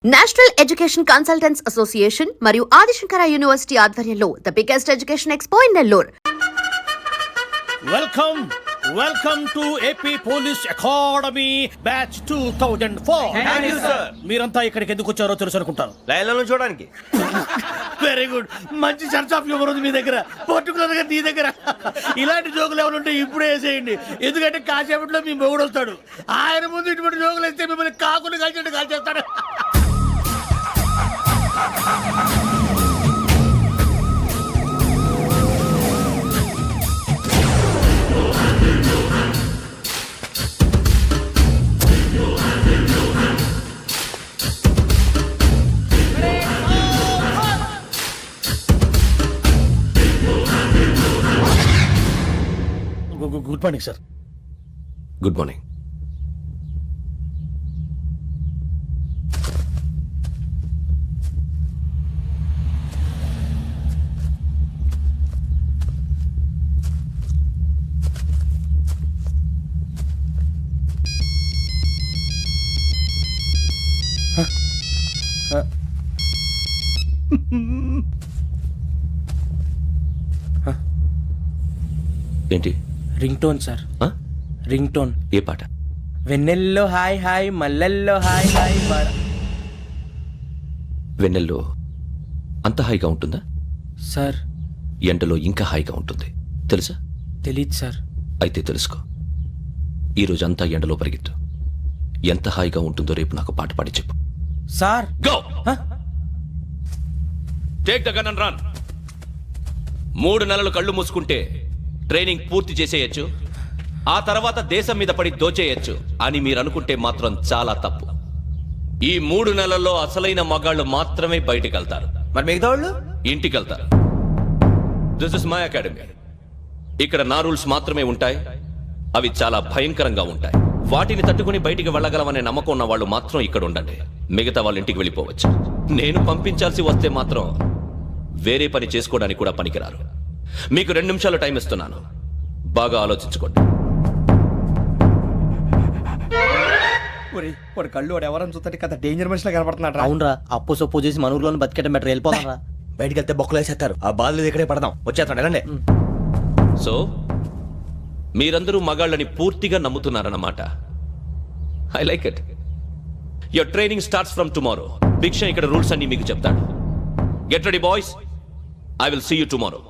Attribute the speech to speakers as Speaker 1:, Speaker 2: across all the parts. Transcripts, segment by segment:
Speaker 1: National education consultants association మరియు Adi Shankara university ఆధ్వర్యంలో the biggest education expo in Nellore.
Speaker 2: Welcome to AP police academy batch 2004.
Speaker 3: Thank you, sir.
Speaker 2: మీరంతా ఇక్కడికి ఎందుకు వచ్చారో తెలుసు అనుకుంటాను.
Speaker 3: లైన్లను చూడడానికి.
Speaker 2: Very good. మంచి చర్చ్ ఆఫ్ హ్యూమర్ ఉంది మీ దగ్గర, పర్టికులర్ గా నీ దగ్గర. ఇలాంటి జోకులు ఏమైనా ఉంటే ఇప్పుడే వేసేయండి, ఎందుకంటే కాసేపట్లో మీ మొగుడు వస్తాడు. ఆయన ముందు ఇటువంటి జోకులు వేస్తే మిమ్మల్ని కాకుని కాల్చేట్టు కాల్చేస్తాడు. Good morning sir.
Speaker 3: Good morning. ఏంటి?
Speaker 4: Ring tone sir. Ring tone.
Speaker 3: ఏ పాట?
Speaker 4: వెన్నెల్లో హాయ్ హాయ్ మల్లెల్లో హాయ్ హాయ్.
Speaker 3: వెన్నెల్లో అంత హాయిగా ఉంటుందా?
Speaker 4: సార్
Speaker 3: ఎండలో ఇంకా హాయిగా ఉంటుంది తెలుసా?
Speaker 4: తెలీదు సార్.
Speaker 3: అయితే తెలుసుకో. ఈరోజు అంతా ఎండలో పరిగెత్తు. ఎంత హాయిగా ఉంటుందో రేపు నాకు పాట పాడి చెప్పు.
Speaker 4: Sir
Speaker 3: go. Take the gun and run. 3 నెలలు కళ్ళు మూసుకుంటే ట్రైనింగ్ పూర్తి చేసేయచ్చు, ఆ తర్వాత దేశం మీద పడి దోచేయచ్చు అని మీరు అనుకుంటే మాత్రం చాలా తప్పు. ఈ 3 నెలల్లో అసలైన మగాళ్ళు మాత్రమే బయటికి వెళ్తారు.
Speaker 4: మరి మిగతా వాళ్ళు
Speaker 3: ఇంటికి వెళ్తారు. This is my academy. ఇక్కడ నా రూల్స్ మాత్రమే ఉంటాయి. అవి చాలా భయంకరంగా ఉంటాయి. వాటిని తట్టుకుని బయటికి వెళ్ళగలమనే నమ్మకం ఉన్న వాళ్ళు మాత్రం ఇక్కడ ఉండండి. మిగతా వాళ్ళు ఇంటికి వెళ్ళిపోవచ్చు. నేను పంపించాల్సి వస్తే మాత్రం వేరే పని చేసుకోవడానికి కూడా పనికిరారు. మీకు 2 నిమిషాలు టైం ఇస్తున్నాను, బాగా ఆలోచించుకోండి.
Speaker 4: వాడు కళ్ళు వాడు ఎవరైనా చూస్తే కదా డేంజర్ మనిషిలో కనపడుతున్నాడు.
Speaker 5: అవునరా, అప్పు సొప్పు చేసి మన ఊర్లో బతికేయడం బెటర్. వెళ్ళిపోతారా?
Speaker 4: బయటికి వెళ్తే బొక్కలు వేసేస్తారు. ఆ బాధలు ఇక్కడే పడదాం. వచ్చేస్తాడు వెళ్ళండి.
Speaker 3: సో మీరందరూ మగాళ్ళని పూర్తిగా నమ్ముతున్నారన్నమాట. I like it. Your training starts from tomorrow. Bhiksha ఇక్కడ రూల్స్ అన్ని మీకు చెప్తాడు. Get ready boys, I will see you tomorrow.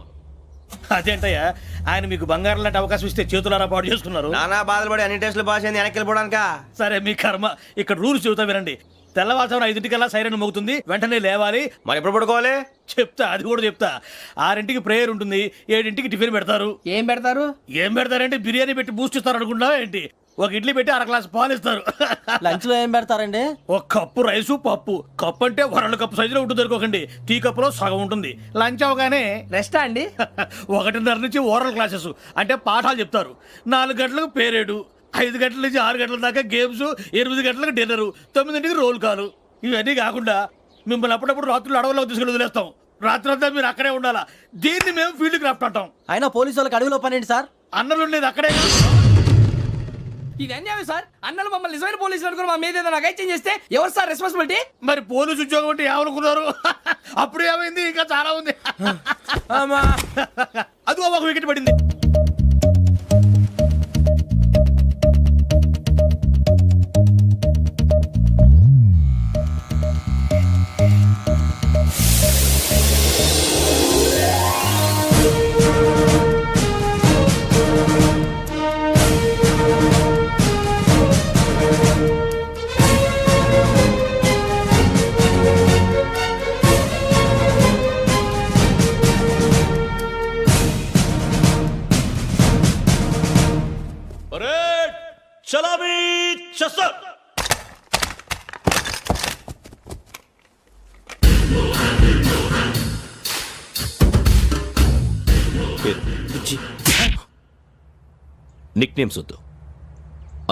Speaker 2: అదేంటయ్యా, ఆయన మీకు బంగారం లాంటి అవకాశం ఇస్తే చేతులారా పాటు చేసుకున్నారు.
Speaker 4: నానా బాధలు పడి అన్ని టెస్టులు పాస్ అయింది, వెనక్కి వెళ్ళిపోవడానికా?
Speaker 2: సరే మీ కర్మ. ఇక్కడ రూల్స్ చెబుతా వినండి. తెల్లవారుజామున 5 సైరన్ మోగుతుంది, వెంటనే లేవాలి.
Speaker 4: మరి ఎప్పుడు పడుకోవాలి?
Speaker 2: చెప్తా, అది కూడా చెప్తా. 6 ప్రేయర్ ఉంటుంది, 7 టిఫిన్ పెడతారు.
Speaker 5: ఏం పెడతారు?
Speaker 2: ఏం పెడతారంటే బిర్యానీ పెట్టి బూస్ట్ ఇస్తారు అనుకుంటా ఏంటి? ఒక ఇడ్లీ పెట్టి 1 గ్లాస్ పాలు ఇస్తారు.
Speaker 5: లంచ్ లో ఏం పెడతారండి?
Speaker 2: ఒక కప్పు రైసు పప్పు. కప్పు అంటే 1 కప్పు సైజులో ఉంటుంది అనుకోకండి. టీ కప్పులో సగం ఉంటుంది. లంచ్ అవగానే
Speaker 5: రెస్టా అండి?
Speaker 2: 1:30 నుంచి ఓరల్ క్లాసెస్ అంటే పాఠాలు చెప్తారు. 4 గంటలకు పేరేడు, 5 గంటల నుంచి 6 గంటల దాకా గేమ్స్, 8 గంటలకు డిన్నర్, 9ంటికి రోల్ కాలు. ఇవన్నీ కాకుండా మిమ్మల్ని అప్పుడప్పుడు రాత్రులు అడవుల్లో తీసుకుని వదిలేస్తాం. రాత్రి అంతా మీరు అక్కడే ఉండాలా. దీన్ని మేము ఫీల్డ్ క్రాఫ్ట్ అంటాం.
Speaker 5: అయినా పోలీసు వాళ్ళకి అడవిలో పని ఏంటి సార్?
Speaker 2: అన్నలు ఉండేది అక్కడే.
Speaker 6: ఇది అన్యాయం సార్. అన్నలు మమ్మల్ని నిజమైన పోలీసులు అనుకుని మా మీద ఏదైనా నగైత్యం చేస్తే ఎవరు సార్ రెస్పాన్సిబిలిటీ?
Speaker 2: మరి పోలీసు ఉద్యోగం అంటే ఏమనుకున్నారు? అప్పుడు ఏమైంది, ఇంకా చాలా ఉంది. అది ఒక వికెట్ పడింది.
Speaker 3: చలామీ చసర్. నిక్ నేమ్స్ వద్దు,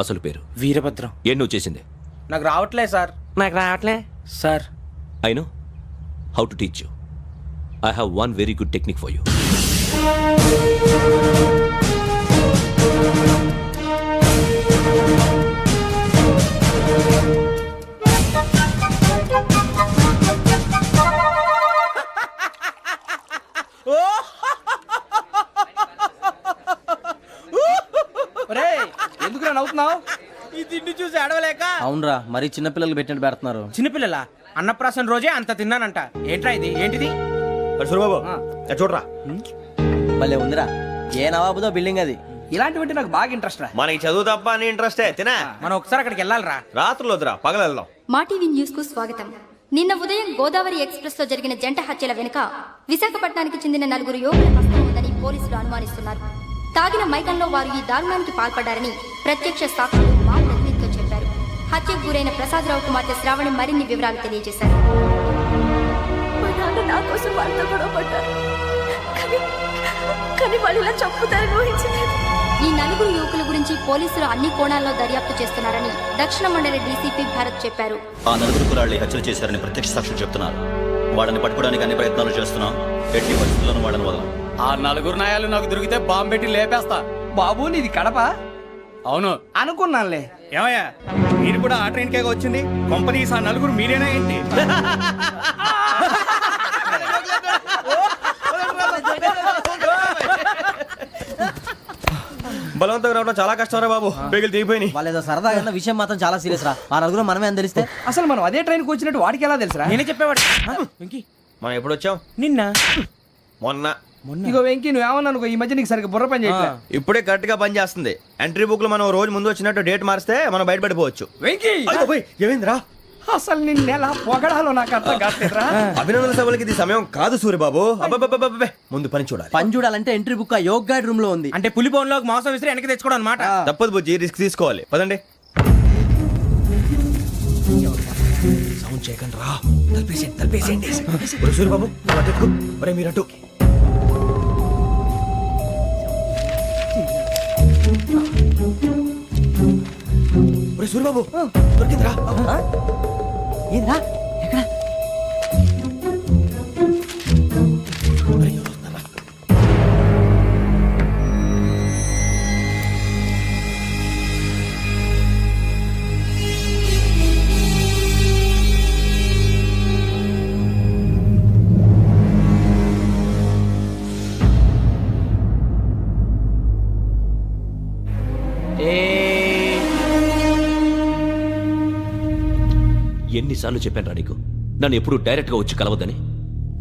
Speaker 3: అసలు పేరు.
Speaker 4: వీరభద్రం.
Speaker 3: ఏం నువ్వు చేసింది?
Speaker 4: నాకు రావట్లే సార్. నాకు రావట్లే sir.
Speaker 3: I know how to teach you. I have one very good technique for you.
Speaker 5: అవునరా మరీ చిన్నపిల్లలు పెట్టినట్టు పెడుతున్నారు.
Speaker 7: చిన్నపిల్లల అన్నప్రాసన రోజే అంత తిన్నానంట. ఏంట్రా ఇది? ఏంటిది?
Speaker 4: మరి సూరిబాబు చూడరా,
Speaker 5: భలే ఉందిరా. ఏ నవాబుదో బిల్డింగ్ అది.
Speaker 6: ఇలాంటివంటే నాకు బాగా ఇంట్రెస్ట్ రా.
Speaker 4: మనకి చదువు తప్ప అని ఇంట్రెస్టే తినా.
Speaker 7: మనం ఒకసారి అక్కడికి వెళ్ళాలిరా.
Speaker 4: రాత్రులు వద్దురా, పగలు వెళ్దాం.
Speaker 8: మా టీవీ న్యూస్ కు స్వాగతం. నిన్న ఉదయం గోదావరి ఎక్స్ప్రెస్ లో జరిగిన జంట హత్యల వెనుక విశాఖపట్నానికి చెందిన 4 యువకుల హస్తం ఉందని పోలీసులు అనుమానిస్తున్నారు. తాగిన మైకంలో వారు ఈ దారుణానికి పాల్పడ్డారని ప్రత్యక్ష సాక్షులు మా ప్రతినిధితో చెప్పారు. హత్యకు గురైన ప్రసాదరావు కుమార్తె శ్రావణి మరిన్ని వివరాలు తెలియజేశారు.
Speaker 9: మా నాన్న నా కోసం వాళ్ళతో గొడవ పడ్డారు, కానీ వాళ్ళు ఇలా చంపుతారని ఊహించలేదు.
Speaker 8: ఈ 4 యువకుల గురించి పోలీసులు అన్ని కోణాల్లో దర్యాప్తు చేస్తున్నారని దక్షిణ మండలి డీసీపీ భరత్ చెప్పారు.
Speaker 10: ఆ 4 కురాళ్లు హత్యలు చేశారని ప్రత్యక్ష సాక్షులు చెప్తున్నారు. వాళ్ళని పట్టుకోవడానికి అన్ని ప్రయత్నాలు చేస్తున్నాం. ఎట్టి పరిస్థితుల్లోనూ వాళ్ళని వదలం.
Speaker 6: ఆ 4 నాయాలు నాకు దొరికితే బాంబు పెట్టి లేపేస్తా. బాబు నీది కడప? అవును అనుకున్నానులే.
Speaker 7: ఏమయ్యా, మీరు కూడా ఆ ట్రైన్ కేగా వచ్చింది? కంపెనీస్ ఆ 4 మీరేనా ఏంటి?
Speaker 4: బలవంతంగా రావడం చాలా కష్టం రా బాబు, బేగులు దిగిపోయినాయి.
Speaker 5: వాళ్ళేదో సరదాగా అన్న విషయం మాత్రం చాలా సీరియస్ రా. ఆ 4 మనమే అని తెలిస్తే
Speaker 6: అసలు మనం అదే ట్రైన్కి వచ్చినట్టు వాడికి ఎలా తెలుసురా?
Speaker 7: నేనే చెప్పేవాడు.
Speaker 4: మనం ఎప్పుడు వచ్చాం?
Speaker 7: నిన్న
Speaker 4: మొన్న.
Speaker 6: ఇగో వెంకీ నువ్వేమన్నా అనుకో, ఈ మధ్య నీకు సరిగ్గా బుర్ర పని చేయట్లే.
Speaker 4: ఇప్పుడే కరెక్ట్ గా పని చేస్తుంది. ఎంట్రీ బుక్ లో మనం రోజు ముందు వచ్చినట్టు డేట్ మారిస్తే మనం బయటపడిపోవచ్చు.
Speaker 6: వెంకీ
Speaker 4: ఏమైందిరా?
Speaker 6: అసలు నిన్న ఎలా పొగడాలో నాకు అర్థం కాట్లేదురా.
Speaker 4: అభినందన సభలకి ఇది సమయం కాదు సూరిబాబు. అబ్బబ్బబ్బబ్బబ్బే, ముందు పని చూడాలి.
Speaker 5: పని చూడాలంటే ఎంట్రీ బుక్ ఆ యోగ్ గైడ్ రూమ్ లో ఉంది.
Speaker 7: అంటే పులి బోన్లోకి మాంసం విసిరి వెనక్కి తెచ్చుకోవడం అనమాట.
Speaker 4: తప్పదు బుజ్జి, రిస్క్ తీసుకోవాలి. పదండి. సౌండ్ చేయకండి రా. తలపేసేయండి. సూరిబాబు నువ్వు అటు ఎక్కు. ఒరే మీరు అటు. ఒరే సూరిబాబు దొరికిందిరా.
Speaker 5: ఏంద్రా ఎక్కడ?
Speaker 3: ఎన్నిసార్లు చెప్పాను రా నీకు నన్ను ఎప్పుడు డైరెక్ట్ గా వచ్చి కలవద్దని?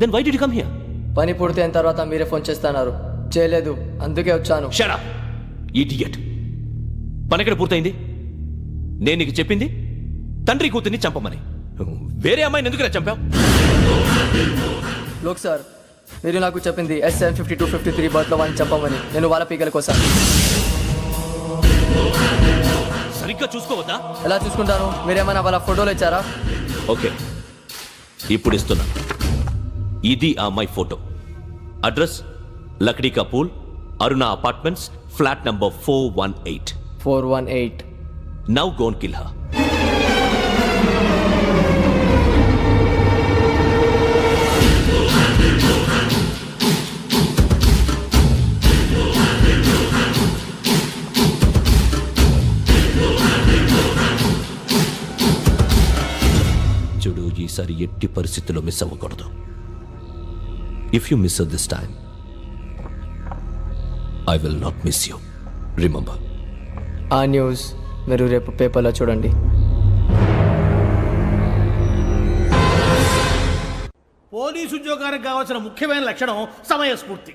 Speaker 3: Then why did you come here?
Speaker 11: పని పూర్తయిన తర్వాత మీరే ఫోన్ చేస్తున్నారు. చేయలేదు, అందుకే వచ్చాను.
Speaker 3: Shut up idiot. పని ఎక్కడ పూర్తయింది? నేను నీకు చెప్పింది తండ్రి కూతుర్ని చంపమని. వేరే అమ్మాయిని ఎందుకు చంపావు?
Speaker 11: లోక్ సార్, మీరు నాకు చెప్పింది SN5253 బర్త్లో వాడిని చంపమని. నేను వాళ్ళ పీకల కోసం.
Speaker 3: సరిగ్గా చూసుకోవద్దా?
Speaker 11: ఎలా చూసుకుంటాను? మీరేమైనా వాళ్ళ ఫోటోలు ఇచ్చారా?
Speaker 3: ఓకే, ఇప్పుడు ఇస్తున్నా. ఇది ఆ అమ్మాయి ఫోటో. అడ్రస్ లక్డీ కా pool, Aruna apartments, flat number 418.
Speaker 11: 418.
Speaker 3: Now go and kill her. చూడు, ఈసారి ఎట్టి పరిస్థితుల్లో మిస్ అవ్వకూడదు. If you miss this time I will not miss you. Remember.
Speaker 11: ఆ న్యూస్ మీరు రేపు పేపర్లో చూడండి.
Speaker 2: పోలీసు ఉద్యోగానికి కావాల్సిన ముఖ్యమైన లక్షణం సమయస్ఫూర్తి.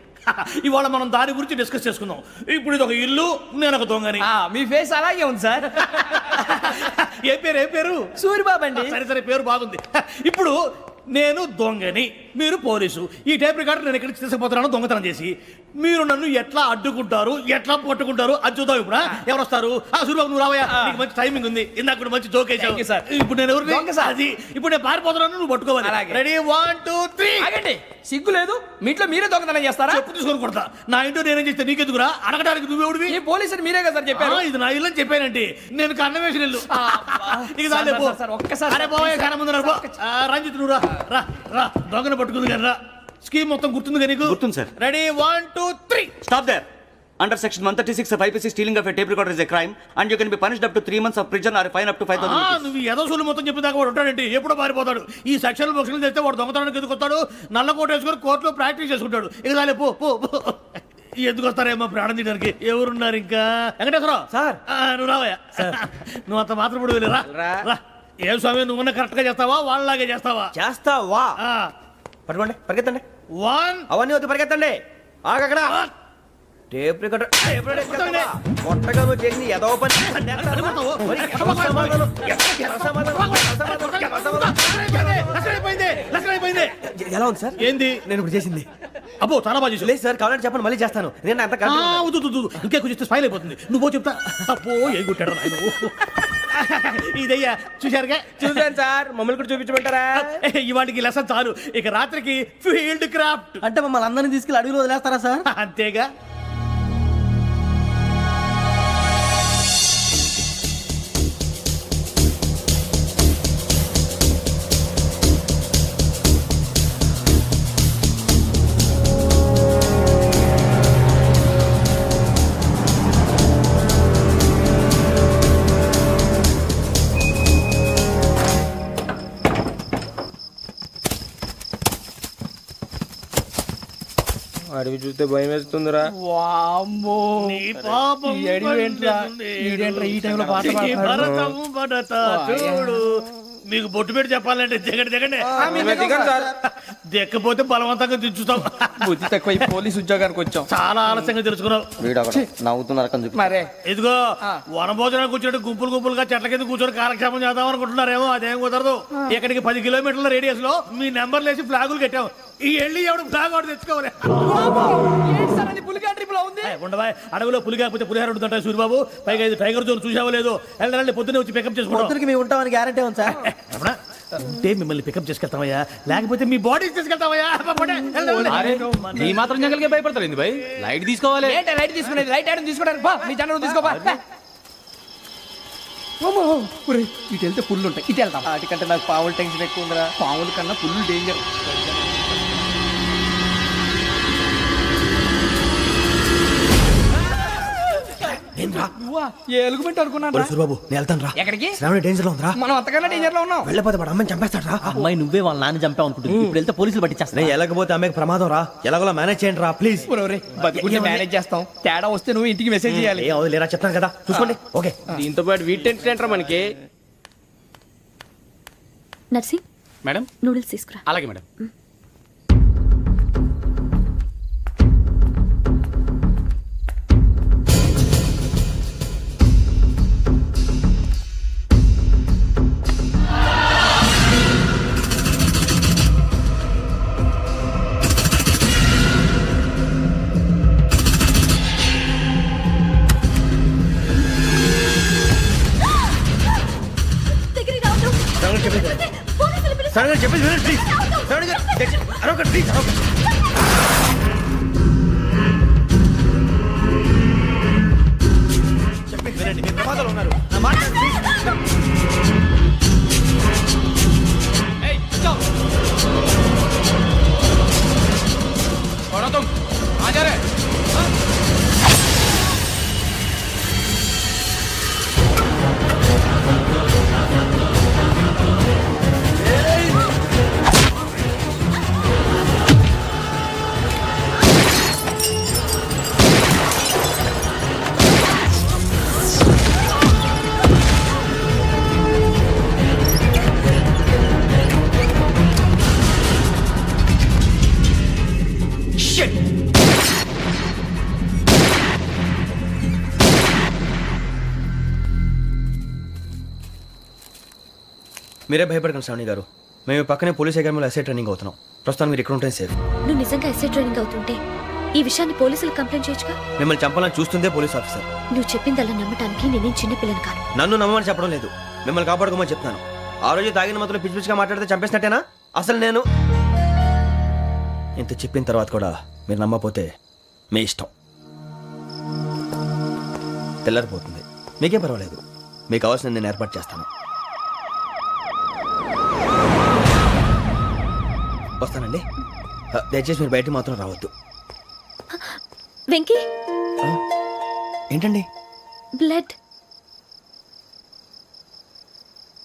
Speaker 2: ఇవాళ మనం దాని గురించి డిస్కస్ చేసుకుందాం. ఇప్పుడు ఇది ఒక ఇల్లు, నేను ఒక దొంగని.
Speaker 6: మీ ఫేస్ అలాగే ఉంది సార్.
Speaker 2: ఏ పేరు?
Speaker 6: సూరిబాబు అండి.
Speaker 2: సరే పేరు బాగుంది. ఇప్పుడు నేను దొంగని, మీరు పోలీసు. ఈ టైప్ రికార్డు నేను ఎక్కడికి తీసుకుపోతున్నాను దొంగతనం చేసి. మీరు నన్ను ఎట్లా అడ్డుకుంటారు, ఎట్లా పట్టుకుంటారు అది చూద్దాం. ఇప్పుడు ఎవరు వస్తారు? సూరిబాబు నువ్వు రావయ్యా, నీకు మంచి టైమింగ్ ఉంది. ఇందాక కూడా మంచి జోక్ వేసావు సార్. ఇప్పుడు నేను ఎవరు? అది ఇప్పుడు నేను పారిపోతున్నాను, నువ్వు పట్టుకోవాలి. రెడీ 1 2 3.
Speaker 6: ఆగండి, సిగ్గు లేదు? మీ ఇంట్లో మీరే దొంగతనం చేస్తారా?
Speaker 2: చెప్పు తీసుకొని కొడతా. నా ఇంట్లో నేనేం చేస్తే నీకెందుకురా? అడగడానికి నువ్వెవడివి?
Speaker 6: ఈ పోలీసులు మీరే కదా సార్ చెప్పారు.
Speaker 2: ఇది నా ఇల్లు అని చెప్పానంటే నేను కన్నం వేసిన ఇల్లు.
Speaker 6: ఒక్కసారి
Speaker 2: రంజిత్ నువ్వు రా రా, దొంగను పట్టుకుంది కానీ రా. స్కీమ్ మొత్తం గుర్తుంది కానీ నీకు?
Speaker 10: గుర్తుంది sir.
Speaker 2: Ready 1 2 3.
Speaker 10: Stop there. Under section 136 of IPC, stealing of a tape recorder is a crime and you can be punished up to 3 months of prison or a fine up to 5,000 rupees.
Speaker 2: నువ్వు ఏదో సూలు మొత్తం చెప్పేదాకా వాడు ఉంటాడంటే ఎప్పుడో పారిపోతాడు. ఈ section బుక్స్లు తెస్తే వాడు దొంగతనానికి ఎదుకొస్తాడు. నల్ల కోట వేసుకొని కోర్టులో ప్రాక్టీస్ చేసుకుంటాడు. ఇక చాలే పో పో పో. ఎందుకు వస్తారేమో ప్రాణం తీయడానికి. ఎవరున్నారు ఇంకా? వెంకటేశ్వరరావు
Speaker 4: సార్.
Speaker 2: నువ్వు రావయ్యా. నువ్వు అంత మాత్రం ఇప్పుడు వెళ్ళి రా. ఏం స్వామి, నువ్వు కరెక్ట్ గా చేస్తావా వాళ్ళలాగే చేస్తావా?
Speaker 4: చేస్తావా?
Speaker 2: ఆ,
Speaker 4: పట్టుకోండి, పరిగెత్తండి.
Speaker 2: 1
Speaker 4: అవన్నీ వద్దు, పరిగెత్తండి. ఆగక్కడ. టేప్ రికార్డర్ కొట్టగా నువ్వు చేసింది ఏదో పని.
Speaker 2: అయిపోయింది.
Speaker 4: ఎలా ఉంది సార్?
Speaker 2: ఏంది?
Speaker 4: నేను ఇప్పుడు చేసింది.
Speaker 2: అబ్బో చాలా బాగా చేసావు.
Speaker 4: లేదు సార్, కావాలంటే చెప్పండి, మళ్ళీ చేస్తాను. నేను అంత
Speaker 2: ఇంకే కొంచెం స్మైల్ అయిపోతుంది. నువ్వు చెప్తా. అబ్బో ఏం కొట్టాడు నాయన. ఇదయ్యా చూశారుగా.
Speaker 4: చూసాను సార్, మమ్మల్ని కూడా చూపించమంటారా?
Speaker 2: ఇవాటికి లెసన్ చాలు. ఇక రాత్రికి ఫీల్డ్ క్రాఫ్ట్.
Speaker 5: అంటే మమ్మల్ని అందరినీ తీసుకెళ్ళి అడుగులో వదిలేస్తారా సార్?
Speaker 2: అంతేగా.
Speaker 4: అడవి చూస్తే భయం వేస్తుందిరా.
Speaker 6: వామ్మో
Speaker 2: నీ పాపం
Speaker 6: ఈ అడివి ఏంట్రా? ఈడేంట్రా ఈ టైంలో పాట
Speaker 2: ఈ
Speaker 6: పాడుతున్నాడు?
Speaker 2: భరతము భరత చూడు. మీకు బొట్టు పెట్టి చెప్పాలంటే దిగండి. దిక్కపోతే బలవంతంగా దించుతాం.
Speaker 6: బుద్ధి తక్కువ, ఈ పోలీస్ ఉద్యోగానికి వచ్చాం.
Speaker 2: చాలా ఆలస్యంగా తెలుసుకున్నావు.
Speaker 5: నవ్వుతున్నారు కనుక
Speaker 6: మరే
Speaker 2: ఇదిగో వనభోజనానికి కూర్చోటి గుంపులుగా చెట్ల కింద కూర్చొని కాలక్షేపం చేద్దాం అనుకుంటున్నారేమో. అదేం కుదరదు. ఇక్కడికి 10 కిలోమీటర్ల రేడియస్ లో మీ నెంబర్లు వేసి ఫ్లాగులు కట్టాం. ఈ వెళ్ళి ఎవడు ఫ్లాగ్ ఒకటి తెచ్చుకోవాలి.
Speaker 6: ఏంటి సార్ అది పులిగా ట్రిప్ లో ఉంది?
Speaker 2: ఉండవా, అడవిలో పులి కాకపోతే పులిహార ఉంటుంటాయి సూరిబాబు. పైగా ఇది టైగర్ జోన్ చూసావో లేదో. వెళ్ళాలి, పొద్దున్నే వచ్చి పికప్ చేసుకుంటాం.
Speaker 5: పొద్దునకి మేము ఉంటామని గ్యారంటీ ఉంది సార్.
Speaker 2: రమణ, ఉంటే మిమ్మల్ని పికప్ చేసుకెళ్తామయ్యా, లేకపోతే మీ బాడీ తీసుకెళ్తామయ్యా.
Speaker 6: నీ మాత్రం జంగల్కే భయపడతారు ఏంది భయ్? లైట్ తీసుకోవాలి. ఏంటి లైట్ తీసుకునేది? లైట్ ఆడని తీసుకోవడానికి బా, నీ జనరు తీసుకోబా. ఇటు వెళ్తే పుల్లు ఉంటాయి, ఇటు వెళ్తాం.
Speaker 5: వాటికంటే నాకు పావులు టెన్షన్ ఎక్కువ ఉందిరా.
Speaker 6: పాముల కన్నా పుల్లు డేంజర్. ఎలుగుబెట్టి అనుకున్నాను.
Speaker 4: సూరిబాబు నేను వెళ్తాను రా.
Speaker 6: ఎక్కడికి?
Speaker 4: శ్రావణి డేంజర్ లో ఉందిరా.
Speaker 6: మనం అంతకన్నా డేంజర్ లో ఉన్నాం.
Speaker 4: వెళ్ళపోతే వాడు అమ్మని చంపేస్తాడు రా.
Speaker 5: అమ్మాయి నువ్వే వాళ్ళ నాన్న చంపావు అనుకుంటుంది. ఇప్పుడు వెళ్తే పోలీసులు పట్టించేస్తా.
Speaker 4: నేను వెళ్ళకపోతే అమ్మాయికి ప్రమాదం రా. ఎలాగోలా మేనేజ్ చేయండి రా ప్లీజ్.
Speaker 6: బతుకుంటే మేనేజ్ చేస్తాం. తేడా వస్తే నువ్వు ఇంటికి మెసేజ్ చేయాలి.
Speaker 4: ఏ లేరా చెప్తాను కదా, చూసుకోండి. ఓకే.
Speaker 6: దీంతో పాటు వీటి టెంట్ మనకి.
Speaker 9: నర్సింగ్
Speaker 6: మేడం
Speaker 9: నూడిల్స్ తీసుకురా.
Speaker 6: అలాగే మేడం.
Speaker 4: శ్రావణి చెప్పేసి వినండి ప్లీజ్. శ్రావణి గారు అరొకటి ప్లీజ్, అరొకటి. చెప్పేసి వినండి, మీరు ప్రమాదాలు ఉన్నారు. నా మాట ప్లీజ్. మీరే భయపడకండి శ్రావణి గారు. మేము పక్కనే పోలీస్ అకాడమీలో ఎస్ఐ ట్రైనింగ్ అవుతున్నాం. ప్రస్తుతం మీరు ఇక్కడ ఉంటే సేఫ్.
Speaker 9: నువ్వు నిజంగా ఎస్ఐ ట్రైనింగ్ అవుతుంటే ఈ విషయాన్ని పోలీసులకు కంప్లైంట్ చేయొచ్చుగా.
Speaker 4: మిమ్మల్ని చంపాలని చూస్తుందే పోలీస్ ఆఫీసర్.
Speaker 9: నువ్వు చెప్పిందల్లా నమ్మటానికి నేనేం చిన్నపిల్లని కాను.
Speaker 4: నన్ను నమ్మమని చెప్పడం లేదు, మిమ్మల్ని కాపాడుకోమని చెప్తాను. ఆ రోజు తాగిన మాత్రం పిచ్చి పిచ్చిగా మాట్లాడితే చంపేసినట్టేనా? అసలు నేను ఇంత చెప్పిన తర్వాత కూడా మీరు నమ్మపోతే మీ ఇష్టం. తెల్లారిపోతుంది, మీకే పర్వాలేదు. మీకు కావాల్సిన నేను ఏర్పాటు చేస్తాను. వస్తానండి. దయచేసి మీరు బయట మాత్రం రావద్దు.
Speaker 9: వెంకీ
Speaker 4: ఏంటండి?
Speaker 9: బ్లడ్.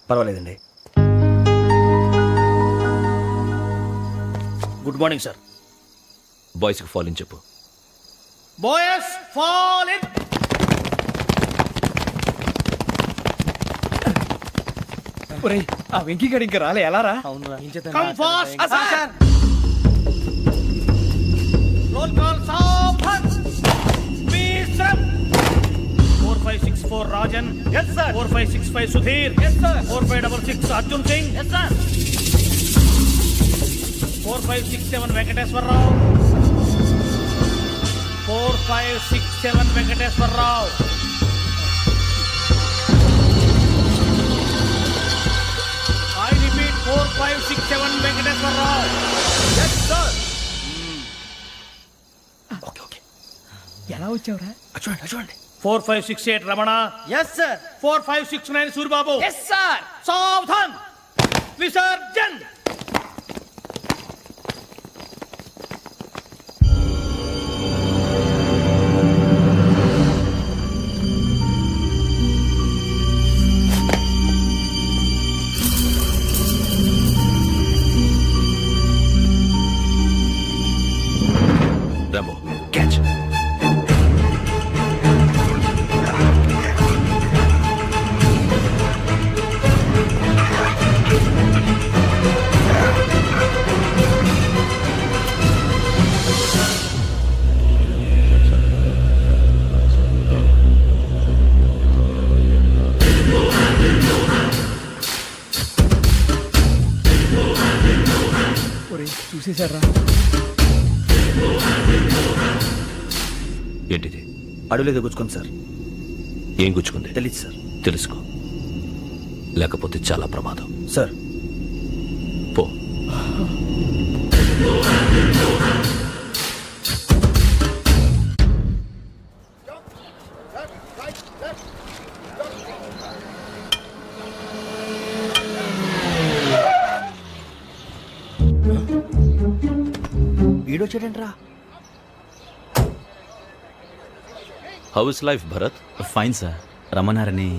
Speaker 4: పర్వాలేదండి.
Speaker 2: Good morning sir.
Speaker 3: బాయ్స్కి ఫాలో చెప్పు.
Speaker 2: Boys fall in.
Speaker 7: ఒరేయ్ ఆ వెంకీ గడి ఇంకా రాలే ఎలా రా
Speaker 2: come fast. Sir roll call సావధాన్. విశ్రమ్. 4564 Rajan. yes sir. 4565 Sudheer. yes sir. 4566 Arjun Singh. yes sir. 4567 Venkateswararao. 4567 Venkateswararao. I repeat 4567 Venkateswararao. yes sir.
Speaker 4: Okay okay
Speaker 7: ఎలా వచ్చావురా?
Speaker 4: చూడండి చూడండి
Speaker 2: 4568 Ramana.
Speaker 5: Yes sir
Speaker 2: 4569 Suribabu.
Speaker 6: Yes sir.
Speaker 2: సావధాన్. విసర్జన్.
Speaker 3: Rambo catch.
Speaker 7: ఒరేయ్ చూసేశారా?
Speaker 3: ఏంటిది?
Speaker 4: అడవిలో గుచ్చుకోండి సార్.
Speaker 3: ఏం గుచ్చుకుంది?
Speaker 4: తెలీదు సార్.
Speaker 3: తెలుసుకో, లేకపోతే చాలా ప్రమాదం.
Speaker 4: సార్
Speaker 3: పో.
Speaker 4: వీడొచ్చాడంట్రా.
Speaker 3: How's life Bharat.
Speaker 10: Fine sir రమ్మన్నారని